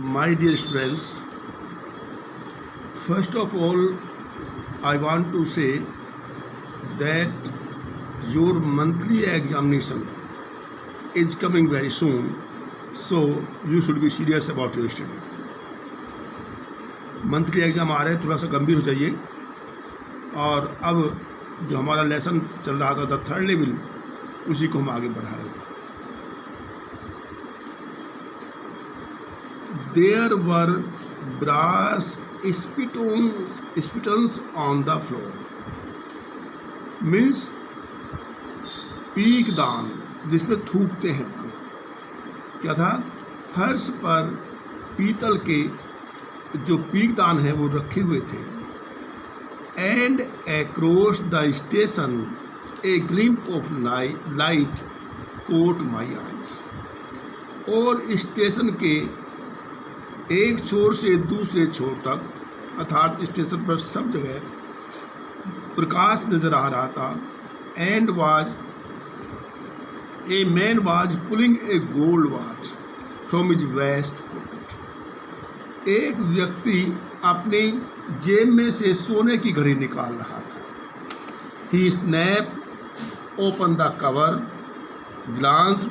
My dear students, first of all, I want to say that your monthly examination is coming very soon, so you should be serious about your study. Monthly exam आ रहे हैं, थोड़ा सा गंभीर हो जाइए। और अब जो हमारा लेसन चल रहा था द थर्ड लेवल, उसी को हम आगे बढ़ा रहे हैं। There were brass spittoons on the floor. Means पीकदान, जिसमें थूकते हैं। क्या था? फर्श पर पीतल के जो पीकदान है वो रखे हुए थे। And across the station a glimpse of light caught my eyes. और स्टेशन के एक छोर से दूसरे छोर तक, अर्थात स्टेशन पर सब जगह प्रकाश नजर आ रहा था। And a man was pulling a gold watch from his waist pocket. एक व्यक्ति अपनी जेब में से सोने की घड़ी निकाल रहा था। He snap open the cover, glance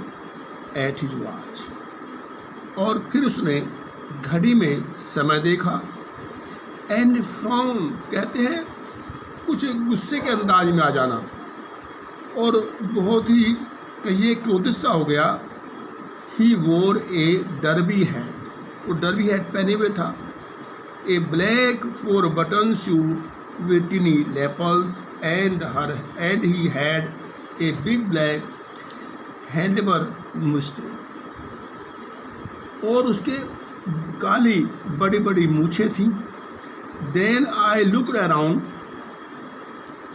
at his watch. और फिर उसने घड़ी में समय देखा। एंड फ्रॉम, कहते हैं कुछ गुस्से के अंदाज में आ जाना, और बहुत ही कहिए क्रोधित सा हो गया। He wore a derby hat, वो डर्बी हैट पहने हुए था। A black 4 button suit with tiny lapels and he had a big black handlebar moustache. और उसके काली बड़ी बड़ी मूछें थीं। देन आई लुक अराउंड,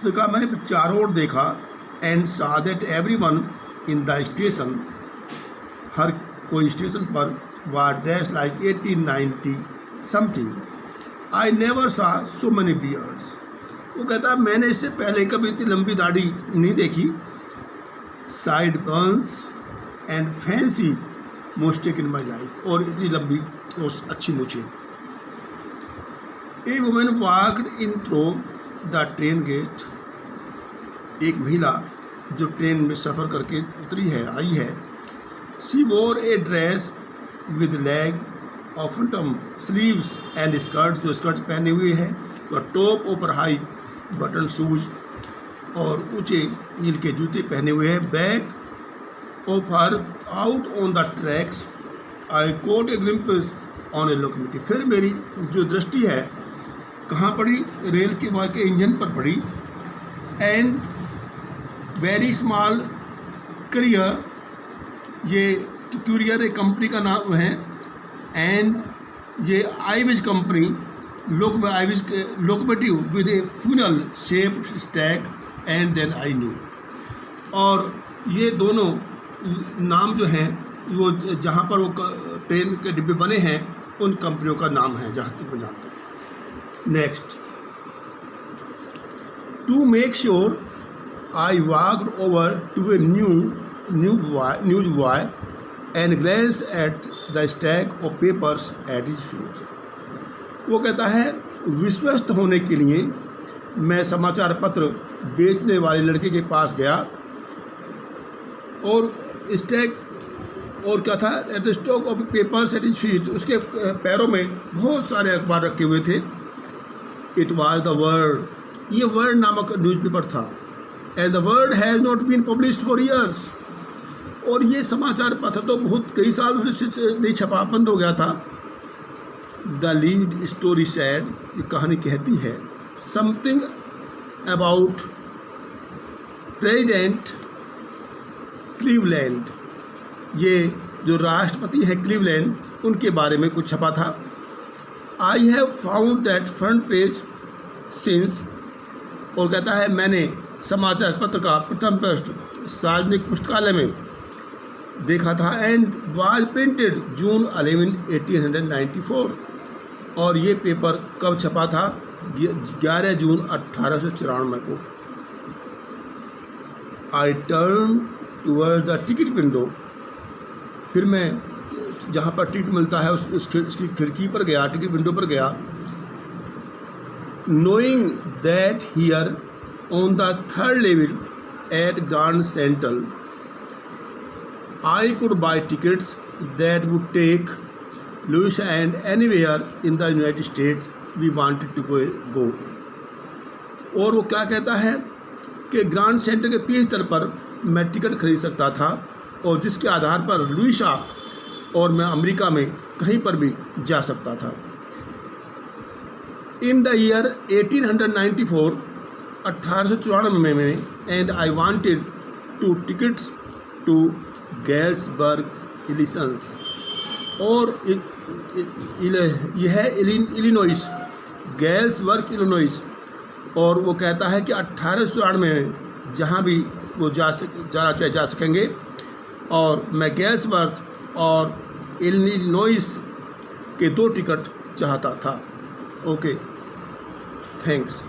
तो कहा मैंने चारों ओर देखा। And saw that everyone in the station, हर कोई स्टेशन पर was dressed like 1890 something. I never saw so many beards. वो कहता मैंने इससे पहले कभी इतनी लंबी दाढ़ी नहीं देखी। Sideburns and fancy moustache in my life, और इतनी लंबी और अच्छी मूछें। A woman walked in through the train gate. एक महिला जो ट्रेन में सफ़र करके उतरी है, आई है। She wore a dress with leg of mutton sleeves and skirts, जो स्कर्ट्स पहने हुए हैं, और टॉप ऊपर हाई बटन शूज और ऊंचे हील के जूते पहने हुए हैं। Back of her out on the tracks I caught a glimpse on a locomotive. फिर मेरी जो दृष्टि है कहाँ पड़ी? रेल के इंजन पर पड़ी। एंड वेरी स्मॉल करियर, ये क्यूरियर एक कंपनी का नाम है। एंड ये Ives company locomotive with a funnel shape stack and then I knew. और ये दोनों नाम जो हैं वो जहाँ पर वो ट्रेन के डिब्बे बने हैं उन कंपनियों का नाम है, जहाँ तक मैं जानता हूँ। Next, to make sure I walked over to a newsboy and glance at the stack of papers at his feet. वो कहता है विश्वस्त होने के लिए मैं समाचार पत्र बेचने वाले लड़के के पास गया, और स्टैक, और क्या था, at the stock of papers at his feet, उसके पैरों में बहुत सारे अखबार रखे हुए थे। इट वाज द वर्ड, ये वर्ड नामक न्यूज़पेपर था। And the word has not been published for years, और ये समाचार पत्र तो बहुत कई साल से नहीं छपा, बंद हो गया था। द लीड स्टोरी सैड, ये कहानी कहती है समथिंग अबाउट प्रेसिडेंट क्लीवलैंड, ये जो राष्ट्रपति है क्लीवलैंड, उनके बारे में कुछ छपा था। I have found that front page since, और कहता है मैंने समाचार पत्र का प्रथम पृष्ठ सार्वजनिक पुस्तकालय में देखा था। एंड वाज प्रिंटेड जून 11, 1894, और ये पेपर कब छपा था? 11 जून 1894 को। I turn towards the ticket window, फिर मैं जहाँ पर टिकट मिलता है उसकी खिड़की पर गया, टिकट विंडो पर गया। Knowing that here on the 3rd level at Grand Central I could buy tickets that would take Louisa and anywhere in the United States we wanted to go. और वो क्या कहता है कि ग्रांड सेंटर के 3 स्तर पर मैं टिकट खरीद सकता था और जिसके आधार पर लुइसा और मैं अमेरिका में कहीं पर भी जा सकता था। इन द ईयर 1894 1894 में and I wanted two tickets to Galesburg Illinois, और यह इलिनॉइस, गैल्सबर्ग इलिनॉइस। और वो कहता है कि 1894 में जहाँ भी वो जा सकेंगे, और मैं गैल्सबर्ग और इलिनॉइस के 2 टिकट चाहता था। Okay, thanks.